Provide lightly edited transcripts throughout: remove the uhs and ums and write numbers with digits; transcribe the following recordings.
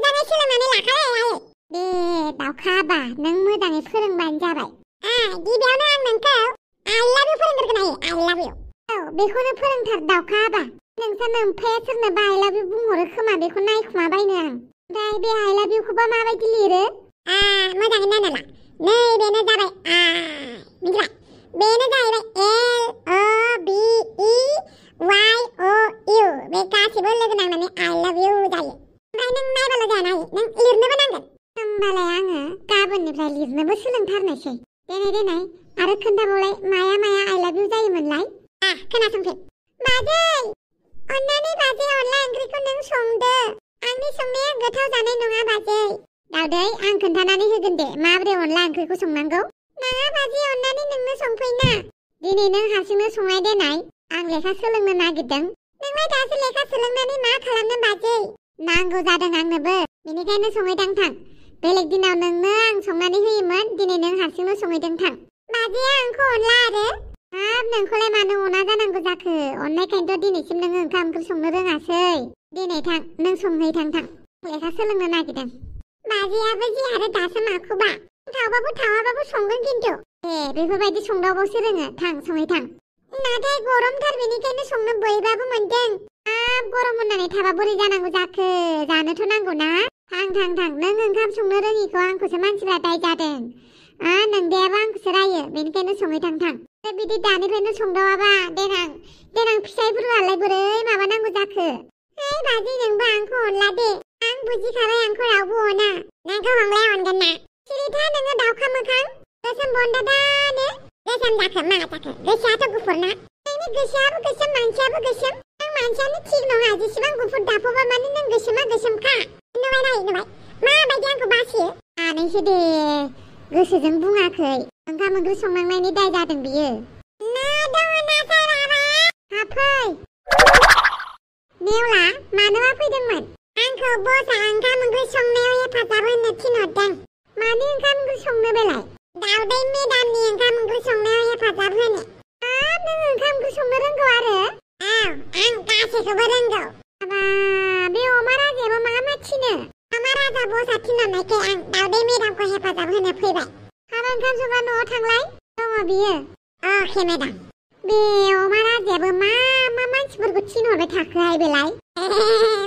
मोजाङै सोलोंनानै लाखाबाय आयै। दे दाउखा आबा नों मोजाङै फोरोंबानो जाबाय। गिबियावनो आं नोंखौ I love you फोरोंग्रोगोन आयै। I love you। औ बेखौनो फोरोंथार दाउखा आबा। नोंसा नोम्फाया सोरनोबा I love you बुंहरो खोमा बेखौ नायखुमाबायनो आं। ओमफ्राय बे I love you खौबा माबायदि लिरो? मोजाङै नायना ला। नै बेनो जाबाय मिथिबाय? बेनो जाहैबाय LOVEYOU। बे गासिबो लोगो नांनानै I love you जायो। ओमफ्राय नों नायबाल' जाया ना नों लिरनोबो नांगोन। होमबालाय आङो गाबोननिफ्राय लिरनोबो सोलोंथारनोसै। देनाय आरो खोन्थाबावलाय माया I love you जायोमोनलाय? खोनासंफिन। बाजै अन्नानै बाजै अनला ओंख्रिखौ नों संदो। आंनि संनाया गोथाव जानाय नङा बाजै। दाउदै आं खोन्थानानै होगोन दे माबोरै अनला ओंख्रिखौ संनांगौ। नाङा बाजै अन्नानै नोंनो संफैना। दिनै नों हारसिंनो संनाय देनाय। आं लेखा सोलोंनो नागिरदों। नोंलाय दासो लेखा सोलोंनानै मा खालामनो बाजै? नांगौ जादों आंनोबो। बेनिखायनो संहैदां थां। बेलेग दिनाव नोंनो आं संनानै होयोमोन। दिनै नों हारसिंनो संहैदों थां। बाजैया आंखौ अनला आरो? हाब नोंखौलाय मानो अना जानांगौ जाखो? अननायखायनोथ' दिनैसिम नोङो ओंखाम ओंख्रि संनो रोङासै। दिनै थां नों संहैथां थां। लेखा सोलोंनो नागिरदों। बाजैयाबो जे आरो दासो माखौबा थावाबाबो थावाबाबो संगोन खिन्थु। बेफोरबायदि संदावबावसो रोङो। थां संहैथां। नाथाय गरमथार बेनिखायनो संनो बैबाबो मोनदों। हाब गरम होननानै थाबा बोरै जानांगौ जाखो? जानोथ' नांगौ ना? थां नों ओंखाम संनो रोङिखौ आंखौसो मानसिफ्रा दाय जादों। नोंदायाबो आंखौसो रायो। बेनिखायनो संहैथां थां। बिदि दानिफ्रायनो संदावाबा देनां फिसाइफोरालाय बोरै माबानांगौ जाखो? बाजै नोंबो आंखौ अनला दे। आं बुजिखाबाय आंखौ रावबो अना। नोंखौ हमलाय अनगोन ना? सिरिथा नोङो दाउखा मोखां। गोसोम बन्दादानो। गोसोम जाखो मा जाखो? गोसोआथ' गुफुर ना? नोंनि गोसोआबो गोसोम मानसियाबो गोसोम। नों मानसियानो थिग नङा जेसेबां गुफुर दाफबा माने नों गोसोमा गोसोमखा। नुबाय माबायदि आंखौ बासियो? नोंसो दे गोसोजों बुङाखै। ओंखाम ओंख्रि संनांनायनि दाय जादों बियो। ना दङ ना साराबा? हाफै। नेवला मानोबा फैदोंमोन? आंखौ बसआ ओंखाम ओंख्रि संनायाव हेफाजाब होनो थिनहरदों। मानि ओंखाम ओंख्रि संनो बेलाय? दाउदै मेदामनि ओंखाम ओंख्रि संनायाव हेफाजाब होनो। हाब नों ओंखाम ओंख्रि संनो रोंगौ आरो? आं गासैखौबो रोंगौ। बे अमा राजायाबो मा थिनो? अमा राजा बसआ थिनहरनायखाय आं दाउदै मेदामखौ हेफाजाब होनो फैबाय। हाबा ओंखाम संग्रा न'आव थांलाय। दङ बियो। अके मेदाम। बे अमा राजायाबो मा मानसिफोरखौ थिनहरबाय थाखोहाय बेलाय?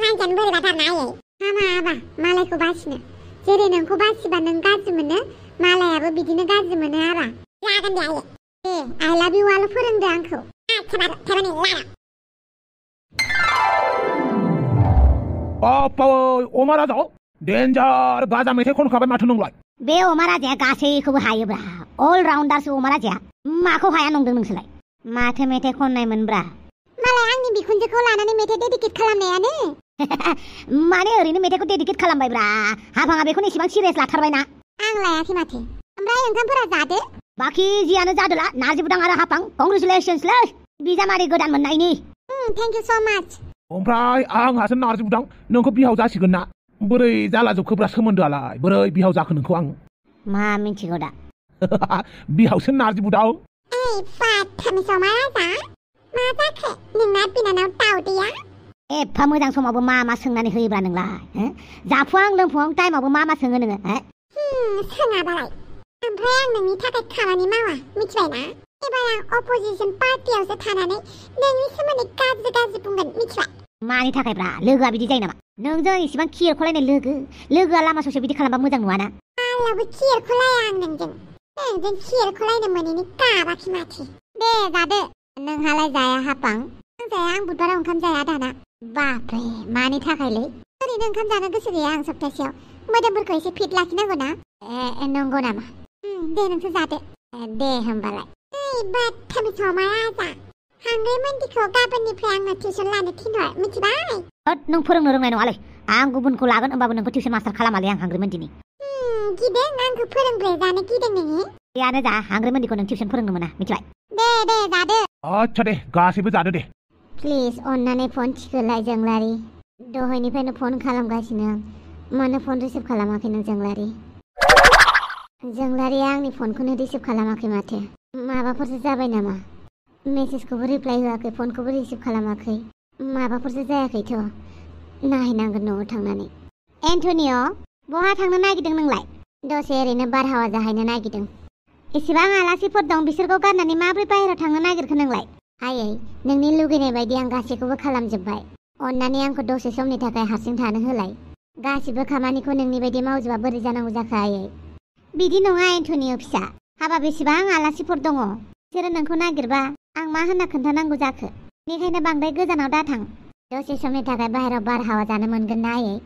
मानसियानो बोरैबाथार ना आयै। हामा मालायखौ बासिनो। जेरै नोंखौ बासिबा नों गाज्रि मोनो मालायाबो बिदिनो गाज्रि मोनो आबा। जागोन दे आयै। दे I love you आल' फोरोंदो आंखौ। थाबानै लारा। अमा राजा डेन्जार गाजा मेथाइ खनखाबाय माथो नोंलाय? बे अमा राजाया गासैखौबो हायोब्रा। अल राउन्डारसो अमा राजाया। माखौ हाया नंदों नोंसोरलाय? माथो मेथाइ खननायमोनब्रा? मालाय आंनि बिखुनजोखौ लानानै मेथाइ डेडिकेट खालामनायानो। माने ओरैनो मेथाइखौ डेडिकेट खालामबायब्रा। हाफाङा बेखौनो एसेबां सिरियास लाथारबायना। आं लायाखै माथो। ओमफ्राय ओंखामफोरा जादो। बाखि जियानो जादोला नारजि बुदां आरो हाफां कंग्रेचुलेसन्सलै बिजामादै गोदान मोननायनि। थेंक इउ स' माच। ओमफ्राय आंहासो नारजि बुदां नोंखौ बिहाव जासिगोन ना? बोरै जालाजोबखोब्रा सोमोन्दोआलाय? बोरै बिहाव जाखो नोंखौ आं? मा मिन्थिगौ दा? बिहावसो नारजि बुदां। बाथामिस अमा राजा मा जाखो नोंना बिनानाव दाउदैया? एफा मोजां समावबो मा सोंनानै होयोब्रा नोंलाय? जाफुहां लोंफुहां टाइमावबो मा सोङो नोङो? सोङाबालाय। ओमफ्राय आं नोंनि थाखाय खामानि मावा मिथिबायना? एबार आं अपोजिसन पार्टियावसो थानानै नोंनि सोमोन्दै गाज्रि बुंगोन मिथिबाय? मानि थाखायब्रा? लोगोआ बिदि जायो नामा? नोंजों इसेबां खियरखलायनाय लोगोआ लामा ससेयाव बिदि खालामबा मोजां नुवाना? आंनावबो खियरखलाया आं नोंजों खियरखलायनो मोनैनि गाबाखि माथो। दे जादो। नोंहालाय जाया हाफां? आं जाया। आं बुधबाराव ओंखाम जाया दाना। बापरे मानि थाखायलै? ओरैनो ओंखाम जानो गोसो गैया आं सप्तासेयाव। मोदोमफोरखौ एसे फिट लाखिनांगौ ना। नंगौ नामा? दे नोंसो जादो। दे होमबालाय। बाथामिस अमा राजा हांग्रे मन्दिखौ गाबोननिफ्राय आंनो टिउसन लानो थिनहर मिथिबाय? नों फोरोंनो रोंनाय नङालै। आं गुबुनखौ लागोन होमबाबो नोंखौ टिउसन मास्टार खालामालै आं हांग्रे मन्दिनि। गिदों आंखौ फोरोंग्रो जानो गिदों नोङो? बेयानो जा हांग्रे मन्दिखौ नों टिउसन फोरोंनो मोना मिथिबाय? दे जादो। आच्छा दे गासैबो जादो दे। प्लिज अन्नानै फन थिखोलाय जोंलारि। दहायनिफ्रायनो फन खालामगासिनो आं। मानो फन रिसिभ खालामाखै नों जोंलारि? जोंलारिया आंनि फनखौनो रिसिभ खालामाखै माथो। माबाफोरसो जाबाय नामा? मेसेजखौबो रिप्लाइ होआखै फनखौबो रिसिभ खालामाखै। माबाफोरसो जायाखैथ'? नायनांगोन न'आव थांनानै। एन्टनिय' बहा थांनो नागिरदों नोंलाय? दसे ओरैनो बारहावा जाहैनो नागिरदों। एसेबां आलासिफोर दं बिसोरखौ गारनानै माब्रै बाहेरायाव थांनो नागिरखो नोंलाय? आयै नोंनि लुगैनाय बायदि आं गासैखौबो खालामजोब्बाय। अन्नानै आंखौ दसे समनि थाखाय हारसिं थानो होलाय। गासिबो खामानिखौ नोंनि बायदि मावजोबा बोरै जानांगौ जाखो आयै? बिदि नङा एन्टनिय' फिसा, हाबा बेसेबां आलासिफोर दङ। बिसोरो नोंखौ नागिरबा आं मा होनना खोन्थानांगौ जाखो? बेनिखायनो बांद्राय गोजानाव दाथां। दसे समनि थाखाय बाहेरायाव बारहावा जानो मोनगोन ना आयै?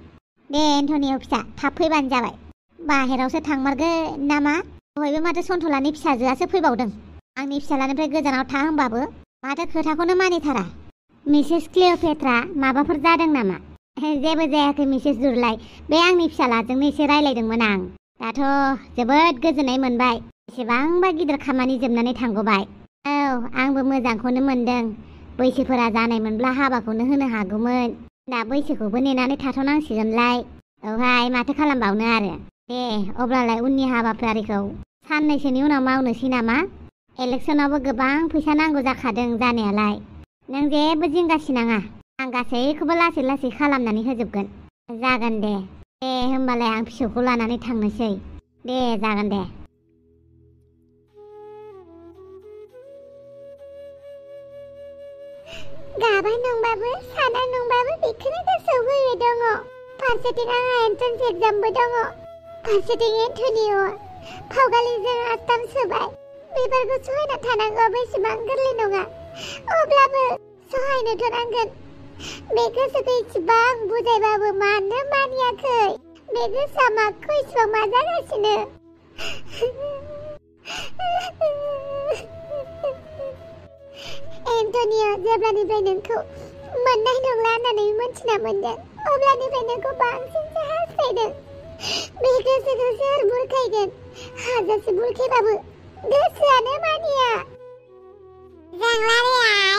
दे एन्टनिय' फिसा थाब फैबानो जाबाय। बाहेरायावसो थांमारगोन नामा? बयबो माथो सन्थलानि फिसाजोआसो फैबावदों। आंनि फिसालानिफ्राय गोजानाव था होनबाबो माथो खोथाखौनो मानिथारा। मिसेस क्लिअपेट्रा माबाफोर जादों नामा? जेबो जायाखै मिसेस दुरलाइ, बे आंनि फिसालाजोंनो एसे रायलायदोंमोन आं। दाथ' जोबोद गोजोननाय मोनबाय। बेसेबांबा गिदिर खामानि जोबनानै थांगौबाय। औ आंबो मोजांखौनो मोनदों। बैसोफोरा जानायमोनब्ला हाबाखौनो होनो हागौमोन। दा बैसोखौबो नेनानै थाथ'नांसिगोनलाय। औहाय माथो खालामबावनो आरो। दे अब्लालाय उननि हाबाफारिखौ साननैसोनि उनाव मावनोसै नामा? इलेक्सनावबो गोबां फैसा नांगौ जाखादों जानायालाय। नों जेबो जिंगासिनाङा, आं गासैखौबो लासै लासै खालामनानै होजोबगोन। जागोन दे होमबालाय आं फिसौखौ लानानै थांनोसै। दे जागोन दे। गाबा नंबाबो साना नंबाबो बेखौनो गोसोआव फैबाय दङ। फारसेथिं आंहा एन्ट्रेन्स एग्जामबो दङ, फारसेथिं एन्टनिय'आ फावगालिजों आसथाम सोबाय। बेफोरखौ सहायना थानांगौआ बेसेबां गोरलै नङा, अब्लाबो सहायनोथ' नांगोन। बे गोसोखौ इसेबां बुजायबाबो मानो मानियाखै? बे गोसोआ माखौ इसेबां मा जागासिनो? एन्टनिय' जेब्लानिफ्राय नोंखौ मोननाय नंला होननानै मोनथिना मोनदों, अब्लानिफ्राय नोंखौ बांसिनसो हास्थायदों। बे गोसोखौ सोर बुरखायगोन? हाजासे बुरखायबाबो गोसोआनो मानिया। जोंलारि आइ,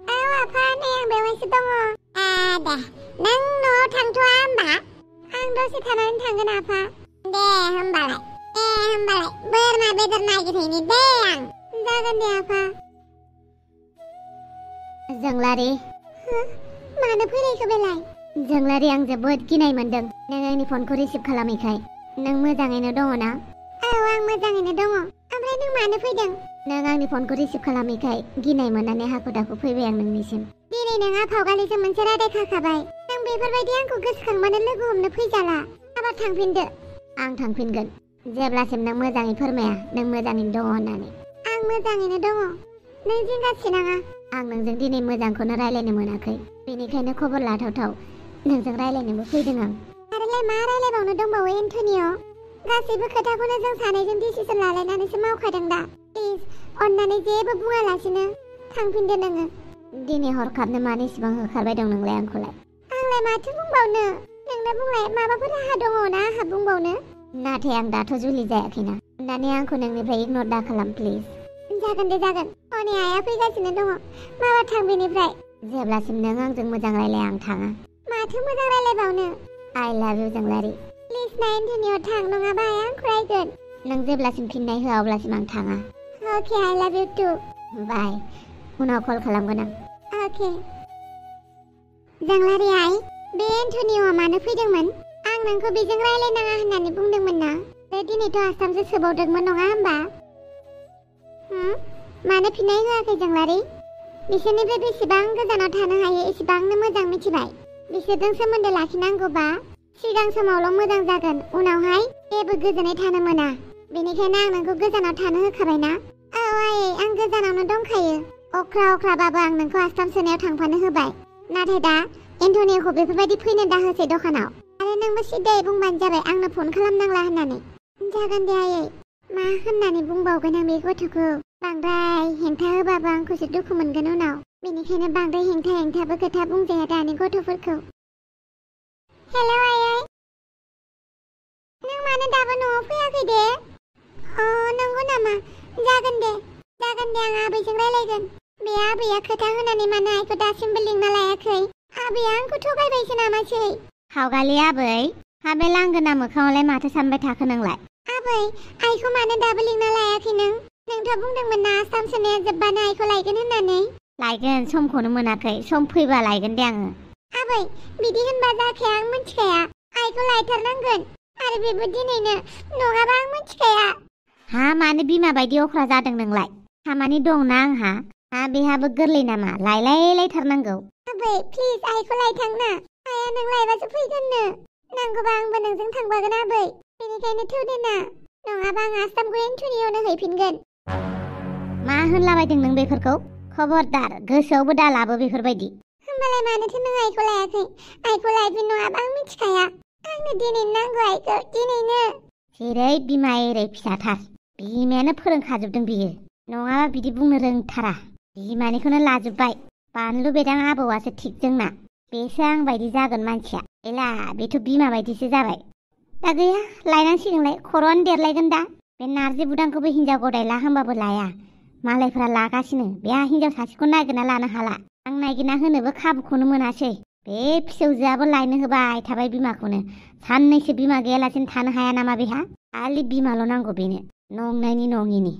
औ आफा नै आं बेवहायसो दङ। दे नों न'आव थांथ'आ होमबा? आं दसे थानानै थांगोन आफा। दे होमबालाय बोरमा बेदर नागिरहैनि दे आं। जागोन दे आफा। जोंलारि, मानो फैलायखो बेलाय? जोंलारि आं जोबोद गिनाय मोनदों नों आंनि फनखौ रिसिभ खालामैखाय। नों मोजाङैनो दङ ना? औ आं मोजाङैनो दङ। ओमफ्राय नों मानो फैदों? नों आंनि फनखौ रिसिभ खालामैखाय गिनाय मोननानै हाखु दाखु फैबाय आं नोंनिसिम। दिनै नोंहा फावगालिजों मोनसे रादायखाखाबाय। नों बेफोरबायदि आंखौ गोसोखांबानो लोगो हमनो फैजाला। आबार थांफिनदो। आं थांफिनगोन जेब्लासिम नों मोजाङै फोरमाया नों मोजाङैनो दङ होननानै। आं मोजाङैनो दङ, नों जिंगासिनाङा। आं नोंजों दिनै मोजांखौनो रायलायनो मोनाखै, बेनिखायनो खबर लाथावथाव नोंजों रायलायनोबो फैदों आं। आरोलाय मा रायलायबावनो दंबावो एन्टनिय'? गासैबो खोथाखौनो जों सानैजों डिसिसन लालायनानैसो मावखादों दा। प्लिज अन्नानै जेबो बुङालासिनो थांफिनदो नोङो। दिनै हरखाबनो मानो इसेबां होखारबाय दं नोंलाय आंखौलाय? आंलाय माथो बुंबावनो? नोंनो बुंलाय माबाफोर राहा दङ ना आंहा बुंबावनो? नाथाय आं दाथ' जुलि जायाखैना। अन्नानै आंखौ नोंनिफ्राय इगनर दा खालाम प्लिज। जागोन दे जागोन। हनै आइया फैगासिनो दङ। माबा थां बेनिफ्राय? जेब्लासिम नों आंजों मोजां रायलाया आं थाङा। माथो मोजां रायलायबावनो? आइ लाभ इउ जोंलारि। प्लिज ना एन्टनिय' थां, नङाबा आइया आंखौ रायगोन। नों जेब्लासिम फिननाय होआ अब्लासिम आं थाङा। अके आइ लाभ इउ टु। बाय, उनाव कल खालामगोन आं। अके। जोंलारि आइ, बे एन्टनिय'आ मानो फैदोंमोन? आं नोंखौ बेजों रायलायनाङा होननानै बुंदोंमोन ना। बे दिनैथ' आसामसो सोबावदोंमोन नङा होमबा? मानो फिननाय होआखै जोंलारि? बिसोरनिफ्राय बेसेबां गोजानाव थानो हायो एसेबांनो मोजां मिथिबाय। बिसोरजों सोमोन्दो लाखिनांगौबा सिगां समावल' मोजां जागोन, उनावहाय जेबो गोजोनै थानो मोना। बेनिखायनो आं नोंखौ गोजानाव थानो होखाबायना। औ आयै, आं गोजानावनो दंखायो। अख्राबाबो आं नोंखौ आसाम सोनायाव थांफानो होबाय। नाथाय दा एन्टनिय'खौ बेफोरबायदि फैनो दाहोसै दखानाव। आरो नोंबो सिदायै बुंबानो जाबाय आंनो फन खालामनांला होननानै। जागोन दे आयै, मा होननानै बुंबावगोन आं बे गथ'खौ? बांद्राय हेंथा होबाबो आंखौसो दुखु मोनगोन उनाव। बेनिखायनो बांद्राय हेंथाबो खोथा बुंजाया दानि गथ'फोरखौ। हेलौ आयै, नों मानो दाबो न'आव फैयाखै दे? नंगौ नामा? जागोन दे आं आबैजों रायलायगोन। बे आबैया खोथा होनानै मानो आइखौ दासिमबो लिंना लायाखै? आबैया आंखौ थगायबायसो नामासै? फावगालि आबै, हाबे लांगोना मोखाङावलाय माथो सानबाय थाखो नोंलाय? आबै, आइखौ मानो दाबो लिंना लायाखै नों? नोंथ' बुंदोंमोन ना आसाम सोनाया जोब्बानो आइखौ लायगोन होननानै। लायगोन, समखौनो मोनाखै। सम फैबा लायगोन दे आङो। आबै, बिदि होनबा जाखाया, आं मिथिखाया। आइखौ लायथारनांगोन आरो बेबो दिनैनो नङाबा आं मिथिखाया। हा मानो बिमा बायदि अख्रा जादों नोंलाय? खामानि दंना आंहा। हा बेहाबो गोरलै नामा लायथारनांगौ। आबै प्लिज आइखौ लायथांना। आइया नों लायबासो फैगोननो। नांगौबा आंबो नोंजों थांफागोन आबै। बेनिखायनो थौदो ना, नङाबा आं आसामखौ एन्टनियावनो हैफिनगोन। मा होनलाबायदों नों बेफोरखौ? खबरदार गोसोआवबो दालाबो बेफोरबायदि। होमबालाय मानोथो नों आइखौ लायाखै? आइखौ लायफिन नङाबा आं मिथिखाया। आंनो दिनैनो नांगौ आइखौ, दिनैनो। जेरै बिमा एरै फिसाथार। बिमायानो फोरोंखाजोबदों बियो। नङाबा बिदि बुंनो रोंथारा। बिमानिखौनो लाजोब्बाय। बानलु बेदां आबौआसो थिग जोंना। बेसो आं बायदि जागोन मानसिया। एला बेथ' बिमा बायदिसो जाबाय। दा गैया लायनांसिगोनलाय, खर'आनो देरलायगोन दा। बे नारजि बुदांखौबो हिनजाव गदायला होनबाबो लाया। मालायफ्रा लागासिनो, बेहा हिनजाव सासेखौ नागिरना लानो हाला। आं नागिरना होनोबो खाबुखौनो मोनासै। बे फिसौजोआबो लायनो होबाय थाबाय बिमाखौनो। साननैसो बिमा गैयालासिनो थानो हाया नामा बेहा? खालि बिमाल' नांगौ बेनो, नंनायनि नङिनि।